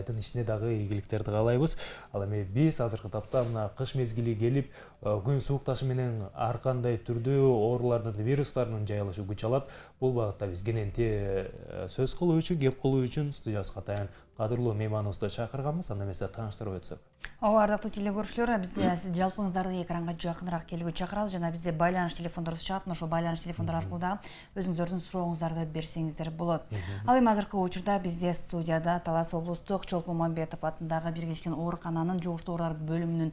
айдын ичине дагы ийгиликтерди каалайбыз. Ал эми биз азыркы тапта мына кыш мезгили келип, күн суукташы менен ар кандай түрдүү оорулардын, вирустардын жайылышы күч алат. Бул багытта биз кененти сөз кылуу үчүн, кеп кылуу үчүн студиябызга атайын кадырлуу мейманыбызды чакырганбыз. Анда эмесе тааныштырып өтсөк. Ооба, ардактуу телекөрүүчүлөр, бизде сиз жалпыңыздарды экранга жакыныраак келүүгө чакырабыз жана бизде байланыш телефондорубуз чыгат. Ошол байланыш телефондор аркылуу дагы өзүңүздөрдүн сурооңуздарды берсеңиздер болот. Ал эми азыркы учурда бизде студияда Талас облустук Чолпон Мамбетов атындагы Биргичкен оорукананын жугуштуу оорулар бөлүмүнүн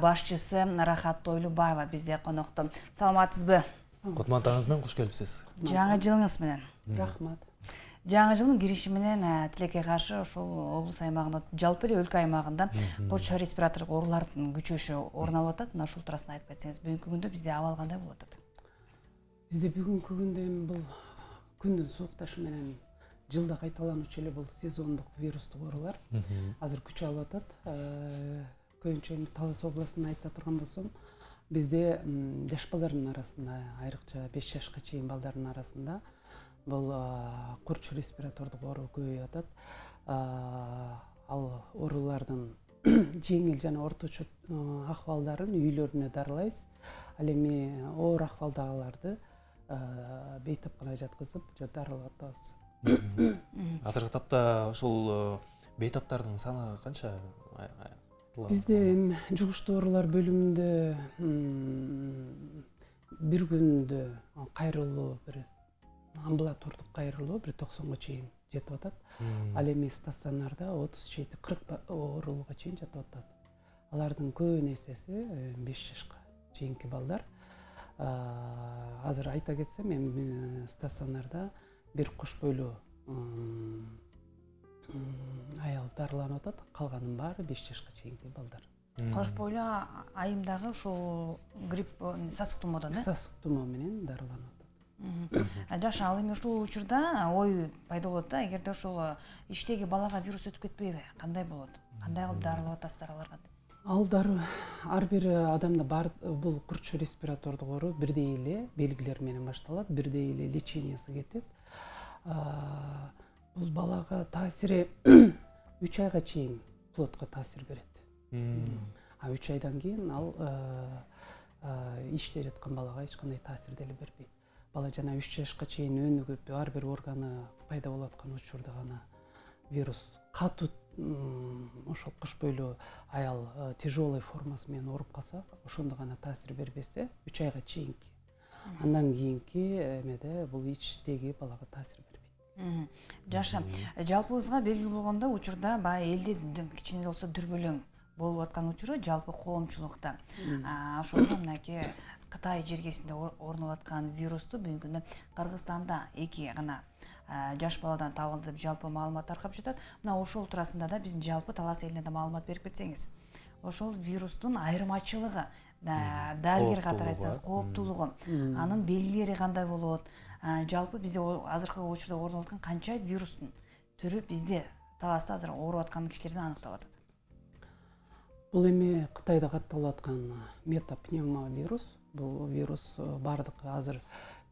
башчысы Рахат Тойлубаева бизде конокто. Саламатсызбы? Кутмандыгыңыз менен куш келипсиз. Жаңы жылыңыз менен. Рахмат. Жаңы жылдын кириши менен тилекке каршы ошол облус аймагында, жалпы эле өлкө аймагында коч респираторлук оорулардын күчөшү орун алып атат. Мына ушул туурасында айтып кетсеңиз, бүгүнкү күндө бизде абал кандай болуп атат? Бизде бүгүнкү күндө эми бул күндүн суукташы менен жылда кайталануучу эле бул сезондук вирустук оорулар азыр күч алып атат. Көбүнчө эми Талас областын айта турган болсом, бизде жаш балдардын арасында, айрыкча 5 жашка чейин балдардын арасында бул курч респиратордук оору көбөйүп атат. Ал оорулардын жеңил жана орточо акыбалдарын үйлөрүнө дарылайбыз. Ал эми оор акыбалдагыларды бейтапканага жаткызып, дарылап атабыз. Азыркы тапта ушул бейтаптардын саны канча? Бизде эми жугуштуу оорулар бөлүмүндө бир күндө кайрылуу, бир амбулатордук кайрылуу бир 90 чейин жетип атат. Ал эми стационарда 37-40 оорулууга чейин жатып атат. Алардын көбүнүн эсеси 5 жашка чейинки балдар. Азыр айта кетсем, эми стационарда бир кош бойлуу аял дарыланып атат. Калганын баары 5 жашка чейинки балдар. Кош бойлуу айымдагы ушул грипп, сасык тумоодон, сасык тумоо менен дарыланып атат. Жаш, ал эми ушул учурда ой пайда болот да, эгерде ошол иштеги балага вирус өтүп кетпейби? Кандай болот? Кандай кылып дарылап атасыздар аларга? Ал дару ар бир адамда бар, бул курч респиратордук оору бирдей эле белгилер менен башталат, бирдей эле лечениясы кетет. Бул балага таасири 3 айга чейин плотко таасир берет. 3 айдан кийин ал иштеп жаткан балага эч кандай таасир деле бербейт. Бала жана 3 жашка чейин өнүгүп, ар бир органы пайда болуп аткан учурда гана вирус катуу ошол кош бойлуу аял тяжелый формасы менен ооруп калса, ошондо гана таасир бербесе, 3 айга чейинки. Андан кийинки эмеде бул иштеги балага таасир бербейт. Жаша, жалпыбызга белгилүү болгондо учурда баягы элде кичине болсо дүрбөлөң болуп аткан учуру жалпы коомчулукта. Ошондо мынакей Кытай жергесинде орун алып аткан вирусту бүгүнкү күндө Кыргызстанда 2 гана жаш баладан табылды деп жалпы маалымат таркап жатат. Мына ошол туурасында да биздин жалпы Талас элине да маалымат берип кетсеңиз. Ошол вирустун айырмачылыгы, дарыгер катары айтсаңыз, кооптуулугу, анын белгилери кандай болот? Жалпы бизде азыркы учурда орун алып аткан канча вирустун түрү бизде Таласта азыр ооруп аткан кишилерден аныкталып атат? Бул эми Кытайда катталып аткан метапневмовирус. Бул вирус бардыгы азыр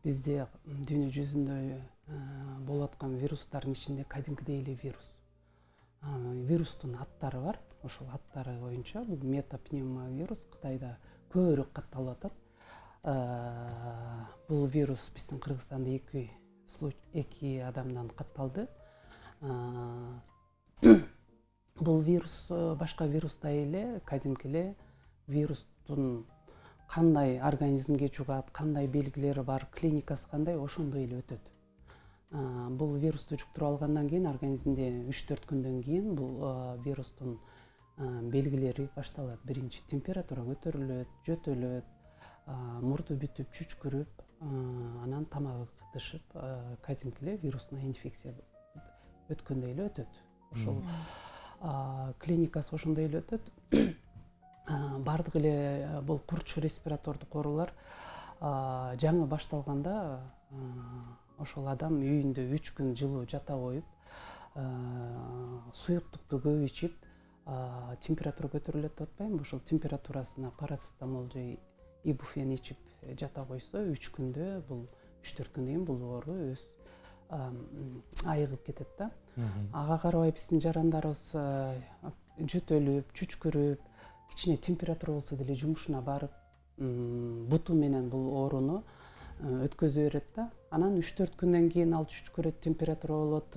бизде дүйнө жүзүндө болуп аткан вирустардын ичинде кадимкидей эле вирус. Вирустун аттары бар. Ошол аттары боюнча бул метапневмовирус Кытайда көбүрөөк катталып атат. Бул вирус биздин Кыргызстанда 2 адамдан катталды. Бул вирус башка вирустай эле, кадимки эле вирустун кандай организмге жугат, кандай белгилери бар, клиникасы кандай, ошондой эле өтөт. Бул вирусту жуктуруп алгандан кийин организмде 3-4 күндөн кийин бул вирустун белгилери башталат. Биринчи температура көтөрүлөт, жөтөлөт, мурду бүтүп, чүчкүрүп, анан тамагы кытышып, кадимки эле вирусный инфекция өткөндөй эле өтөт. Ошол клиникасы ошондой эле өтөт. Бардык эле бул курч респиратордук оорулар жаңы башталганда ошол адам үйүндө 3 күн жылуу жата коюп, суюктукту көп ичип, температура көтөрүлөт деп атпаймынбы? Ошол температурасына парацетамол же ибуфен ичип жата койсо, 3 күндө бул 3-4 күндөн кийин бул оору өз айыгып кетет да. ага карабай биздин жарандарыбыз жөтөлүп чүчкүрүп кичине температура болсо деле жумушуна барып буту менен бул ооруну өткөзө берет да. Анан 3-4 күндөн кийин ал чүчкүрөт, температура болот,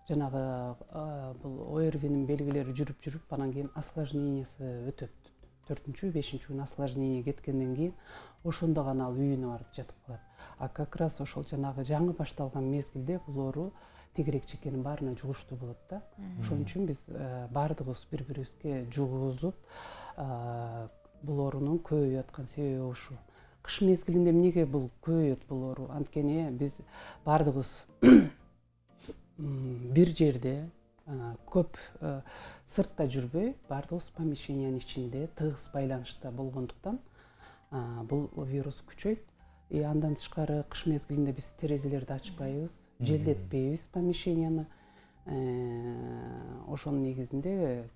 жанагы бул ОРВИнин белгилери жүрүп анан кийин осложнениясы өтөт. 4-5 күн осложнение кеткенден кийин ошондо гана ал үйүнө барып жатып калат. А как раз ошол жанагы жаңы башталган мезгилде бул оору тегерек чекенин баарына жугуштуу болот да. Ошон үчүн биз баардыгыбыз бири-бирибизге жугузуп, бул оорунун көбөйүп аткан себеби ушул. Кыш мезгилинде эмнеге бул көбөйөт бул оору? Анткени биз баардыгыбыз бир жерде көп сыртта жүрбөй, баардыгыбыз помещениянын ичинде тыгыз байланышта болгондуктан бул вирус күчөйт. Андан тышкары кыш мезгилинде биз терезелерди ачпайбыз, желдетпейбиз помещенияны. Ошонун негизинде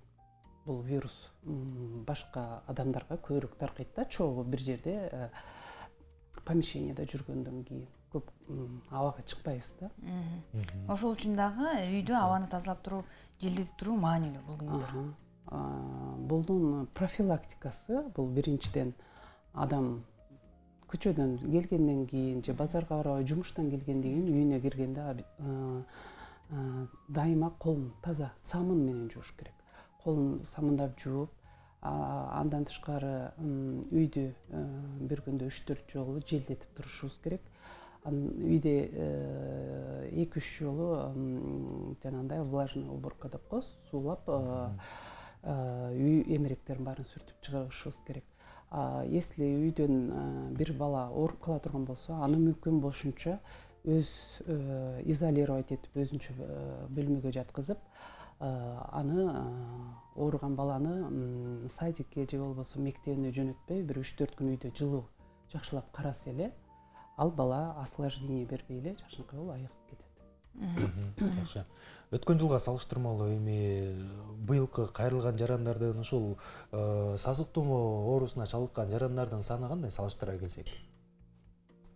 бул вирус башка адамдарга көбүрөөк таркайт да, чогуу бир жерде помещенияда жүргөндөн кийин көп абага чыкпайбыз да. Ошол үчүн дагы үйдө абаны тазалап туруп, желдетип туруу маанилүү бул күндөр. Булдун профилактикасы бул биринчиден адам көчөдөн келгенден кийин же базарга барабай жумуштан келгенден кийин үйүнө киргенде дайыма колун таза самын менен жууш керек. Колун самындап жууп, андан тышкары үйдү бир күндө 3-4 жолу желдетип турушубуз керек. Үйдө 2-3 жолу жанагындай влажный уборка деп коебуз, суулап үй эмеректерин баарын сүртүп чыгарышыбыз керек. Если үйдөн бир бала ооруп кала турган болсо, аны мүмкүн болушунча өз изолировать этип, өзүнчө бөлмөгө жаткызып, аны ооруган баланы садикке же болбосо мектебине жөнөтпөй, бир 3-4 күн үйдө жылуу жакшылап караса эле, ал бала осложнение бербей эле жакшынакай болуп айыгып кетет. Жакшы. Өткөн жылга салыштырмалуу эми быйылкы кайрылган жарандардын ушул сасык тумоо оорусуна чалдыккан жарандардын саны кандай салыштыра келсек?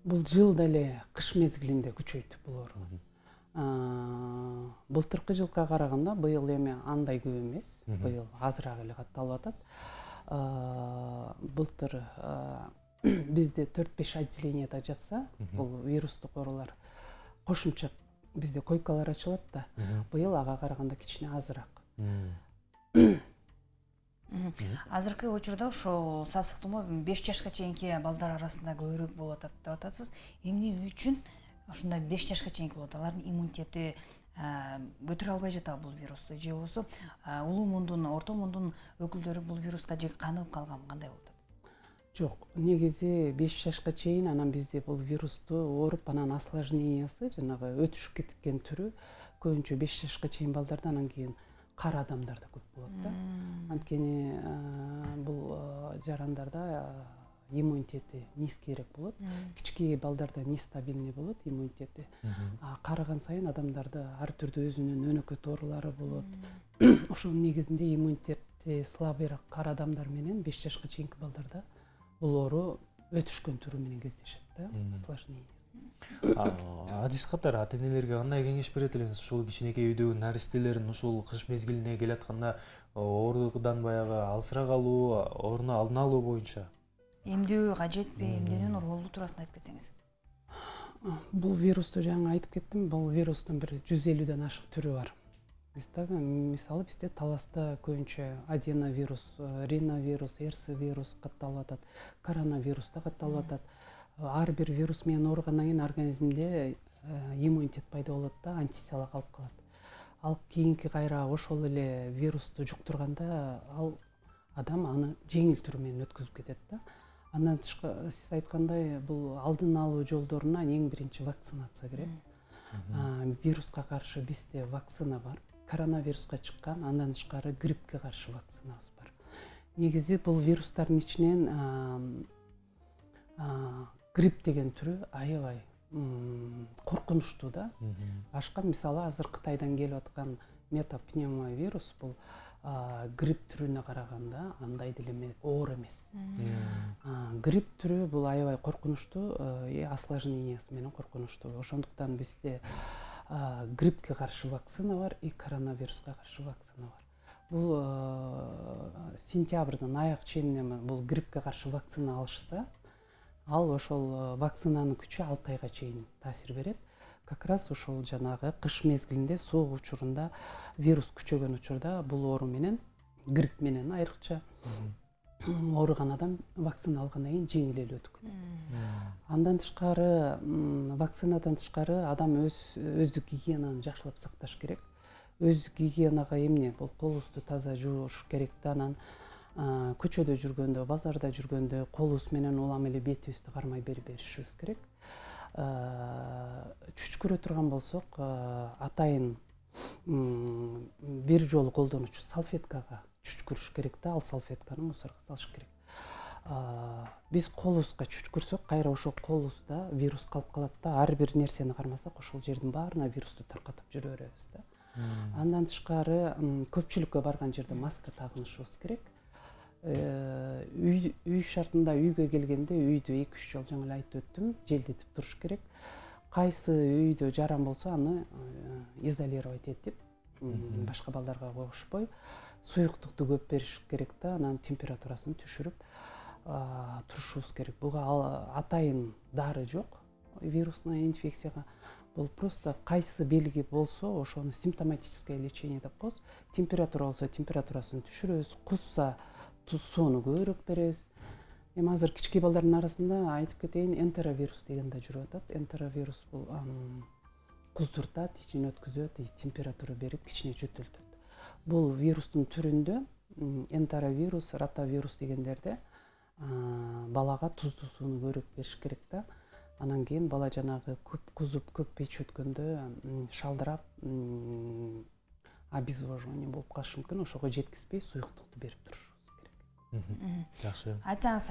Бул жыл деле кыш мезгилинде күчөйт бул оору. Былтыркы жылга караганда быйыл эми андай көп эмес, быйыл азыраак эле катталып атат. Былтыр бизде 4-5 отделенияда жатса, бул вирустук оорулар кошумча бизде койкалар ачылат да. Быйыл ага караганда кичине азыраак. Азыркы учурда ошол сасык тумоо 5 жашка чейинки балдар арасында көбүрөөк болуп атат деп атасыз. Эмне үчүн ошондой 5 жашка чейинки болот? Алардын иммунитети көтөрө албай жатабы бул вирусту, же болбосо улуу мундун, орто мундун өкүлдөрү бул вируска же каныгып калганбы, кандай болот? Жок, негизи 5 жашка чейин анан бизде бул вирусту ооруп, анан осложнениясы жанагы өтүшүп кеткен түрү көбүнчө 5 жашка чейин балдарда, анан кийин кара адамдарда көп болот да. Анткени бул жарандарда иммунитети низкийрээк болот. Кички балдарда нестабильный болот иммунитети. Карыган сайын адамдарда ар түрдүү өзүнүн өнөкөт оорулары болот. Ошонун негизинде иммунитети слабыйраак кара адамдар менен 5 жашка чейинки балдарда бул оору өтүшкөн түрү менен кездешет да, осложнение. Адис катары ата-энелерге кандай кеңеш берет элеңиз? Ушул кичинекей үйдөгү наристелерин ушул кыш мезгилине келатканда оорудан баягы алысыраак алуу, ооруну алдын алуу боюнча Эмдөө кажетпи, эмдөөнүн ролу туурасында айтып кетсеңиз. Бул вирусту жаңы айтып кеттим, бул вирустун бир 150ден ашык түрү бар. Мисалы бизде Таласта көбүнчө аденовирус, риновирус, РС вирус катталып атат, коронавирус да катталып атат. Ар бир вирус менен ооругандан кийин организмде иммунитет пайда болот да, антитела калып калат. Ал кийинки кайра ошол эле вирусту жуктурганда ал адам аны жеңил түрү менен өткүзүп кетет да. Андан тышкары сиз айткандай бул алдын алуу жолдоруна эң биринчи вакцинация керек. Вируска каршы бизде вакцина бар. Коронавируска чыккан, андан тышкары гриппке каршы вакцинабыз бар. Негизи бул вирустардын ичинен грипп деген түрү аябай коркунучтуу да. Башка мисалы азыр Кытайдан келип аткан метапневмовирус бул грипп түрүнө караганда андай деле оор эмес. Грипп түрү бул аябай коркунучтуу, осложнениясы менен коркунучтуу. Ошондуктан бизде гриппке каршы вакцина бар и коронавируска каршы вакцина бар. Бул сентябрдын аяк ченинен бул гриппке каршы вакцина алышса, ал ошол вакцинанын күчү 6 айга чейин таасир берет. Как раз ошол жанагы кыш мезгилинде суук учурунда вирус күчөгөн учурда бул оору менен, грипп менен айрыкча ооруган адам вакцина алгандан кийин жеңил өтүп. Андан тышкары, вакцинадан тышкары адам өздүк гигиенаны жакшылап сакташ керек. Өздүк гигиенага эмне? Бул колубузду таза жууш керек да, анан көчөдө жүргөндө, базарда жүргөндө колубуз менен улам эле бетибизди кармай беришибиз керек. Чүчкүрө турган болсок, атайын бир жолу колдонуучу салфеткага чүчкүрүш керек да, ал салфетканы мусорго салыш керек. Биз колубузга чүчкүрсөк, кайра ошол колубузда вирус калып калат да, ар бир нерсени кармасак, ошол жердин баарына вирусту таркатып жүрө беребиз да. Андан тышкары, көпчүлүккө барган жерде маска тагынышыбыз керек. Үй шартында үйгө келгенде үйдү 2-3 жол жаңы эле айтып өттүм, желдетип туруш керек. Кайсы үйдө жаран болсо аны изолировать этип, башка балдарга кошпой, суюктукту көп бериш керек да, анан температурасын түшүрүп турушубуз керек. Буга атайын дары жок вирусный инфекцияга. Бул просто кайсы белги болсо, ошону симптоматическое лечение деп коебуз. Температура болсо температурасын түшүрөбүз, кусса сууну көбүрөөк беребиз. Эми азыр кички балдардын арасында айтып кетейин, энтеровирус деген да жүрүп атат. Энтеровирус бул куздуртат, ичин өткүзөт, температура берип кичине жөтөлтөт. Бул вирустун түрүндө энтеровирус, ротавирус дегендерде балага туздуу сууну көбүрөөк бериш керек да. Анан кийин бала жанагы көп кузуп, көп печ өткөндө шалдырап, обезвоживание болуп калышы мүмкүн. Ошого жеткизбей суюктукту берип турушубуз керек. Жакшы. Айтсаңыз,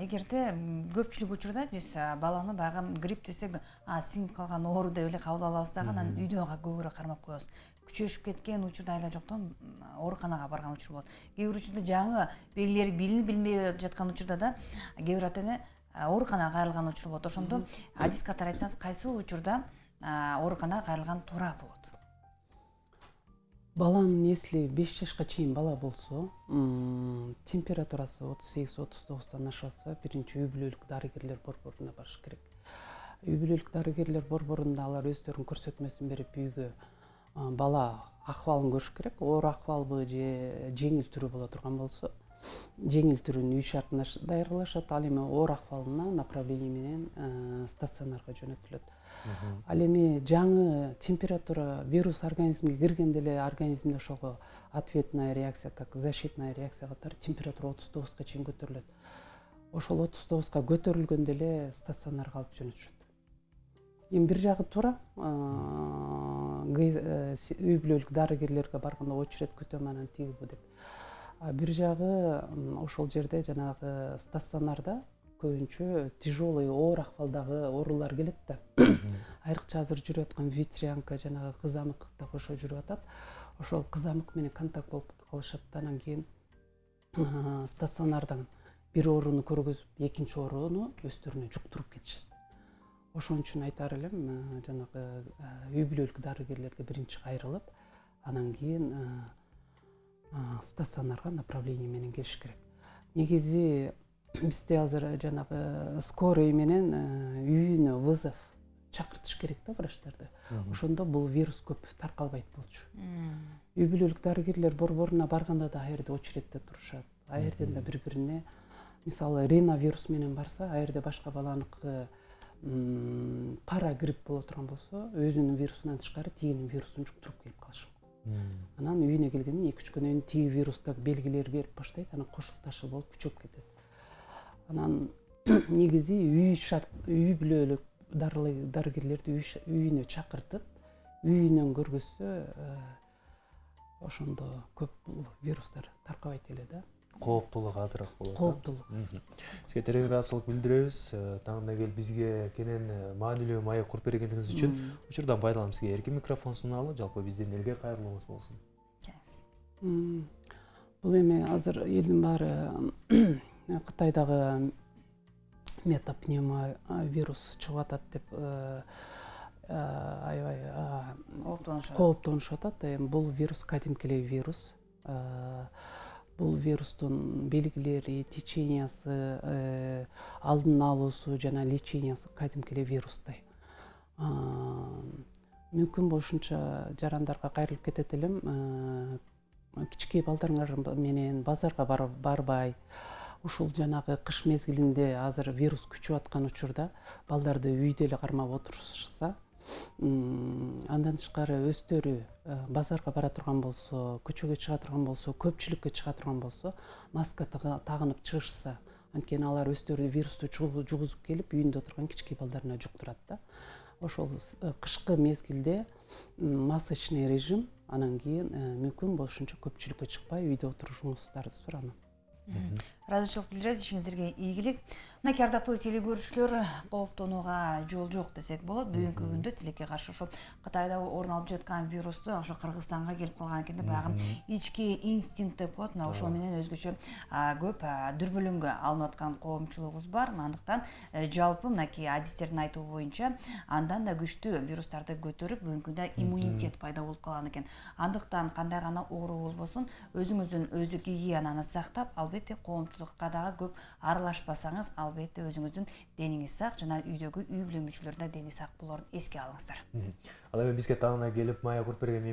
эгерде көпчүлүк учурда биз баланы баягы грипп десек, сиңип калган оору деп эле кабыл алабыз дагы, анан үйдөн көбүрөөк кармап коебуз. Күчөшүп кеткен учурда айла жоктон ооруканага барган учур болот. Кээ бир учурда жаңы белгилери билинип билбей жаткан учурда да кээ бир ата-эне ооруканага кайрылган учур болот. Ошондо адис катары айтсаңыз, кайсы учурда ооруканага кайрылган туура болот? Баланын если 5 жашка чейин бала болсо, температурасы 38-39 ашпаса, биринчи үй бүлөлүк дарыгерлер борборуна барыш керек. Үй бүлөлүк дарыгерлер борборунда алар өздөрүнүн көрсөтмөсүн берип үйгө бала акыбалын көрүш керек. Оор акыбалбы же жеңил түрү боло турган болсо, жеңил түрүн үй шартында даярдалышат. Ал эми оор акыбалына направление менен стационарга жөнөтүлөт. Ал эми жаңы температура вирус организмге киргенде эле организмде ошого ответная реакция, как защитная реакция катары температура 39га чейин көтөрүлөт. Ошол 39га көтөрүлгөндө эле стационарга алып жөнөтүшөт. Эми бир жагы туура, үй бүлөлүк дарыгерлерге барганда очередь күтөм, анан тиги бу деп. Бир жагы ошол жерде жанагы стационарда көбүнчө тяжелый оор акыбалдагы оорулар келет да. Айрыкча азыр жүрүп аткан ветрянка, жанагы кызамык да кошо жүрүп атат. Ошол кызамык менен контакт болуп калышат да, анан кийин стационардан бир ооруну көргөзүп, экинчи ооруну өздөрүнө жуктуруп кетишет. Ошон үчүн айтар элем, жанагы үй бүлөлүк дарыгерлерге биринчи кайрылып, анан кийин стационарга направление менен келиш керек. Негизи бизде азыр жанагы скорый менен үйүнө вызов чакыртыш керек да врачтарды. Ошондо бул вирус көп таркалбайт болчу. Үй бүлөлүк дарыгерлер борборуна барганда да аерде очередде турушат. Аерден да бири-бирине, мисалы риновирус менен барса, аерде башка баланыкы пара грипп боло турган болсо, өзүнүн вирусунан тышкары тигинин вирусун жуктуруп келип калышы мүмкүн. Анан үйүнө келгенден 2-3 күнөн кийин тиги вирустак белгилер берип баштайт, анан кошукташуу болуп күчөп кетет. Анан негизи үй бүлөлүк дарыгерлерди үйүнө чакыртып, үйүнөн көргөзсө, ошондо көп вирустар таркабайт эле да. Кооптуулугу азыраак болот. Кооптуулук. Сизге терең ыраазычылык билдиребиз. Таңда келип бизге кенен маанилүү маек куруп бергениңиз үчүн учурдан пайдаланып сизге эркин микрофон сунулалы. Жалпы биздин элге кайрылуңуз болсун. Бул эми азыр элдин баары Кытайдагы метапневмовирус чыгып атат деп аябай кооптонушат. кооптонушуп атат. Эми бул вирус кадимки эле вирус. Бул вирустун белгилери, течениясы, алдын алуусу жана лечениясы кадимки эле вирустай. Мүмкүн болушунча жарандарга кайрылып кетет элем. Кичинекей балдарыңар менен базарга барбай, ушул жанагы кыш мезгилинде азыр вирус күчүп аткан учурда балдарды үйдө эле кармап отурушса, андан тышкары өздөрү базарга бара турган болсо, көчөгө чыга турган болсо, көпчүлүккө чыга турган болсо, маска тагынып чыгышса, анткени алар өздөрү вирусту жугузуп келип үйүндө отурган кичинекей балдарына жуктурат да. Ошол кышкы мезгилде масочный режим, анан кийин мүмкүн болушунча көпчүлүккө чыкпай үйдө отурушуңуздарды суранам. Ыраазычылык билдиребиз, ишиңиздерге ийгилик. Мынакей ардактуу теле көрүүчүлөр, кооптонууга жол жок десек болот. Бүгүнкү күндө тилекке каршы ошол Кытайда орун алып жаткан вирусту ошо Кыргызстанга келип калган экен деп баягы ички инстинкт деп коет. Мына ошол менен өзгөчө көп дүрбөлөңгө алынып аткан коомчулугубуз бар. Андыктан жалпы мынакей адистердин айтуу боюнча андан да күчтүү вирустарды көтөрүп бүгүнкү күндө иммунитет пайда болуп калган экен. Андыктан кандай гана оору болбосун, өзүңүздүн өзү гигиенаны сактап, албетте коомчулукка дагы көп аралашпасаңыз, албетте өзүңүздүн дениңиз сак жана үйдөгү үй бүлө мүчөлөрүнүн дени сак болоорун эске алыңыздар. Ал эми бизге тагына келип мая куруп берген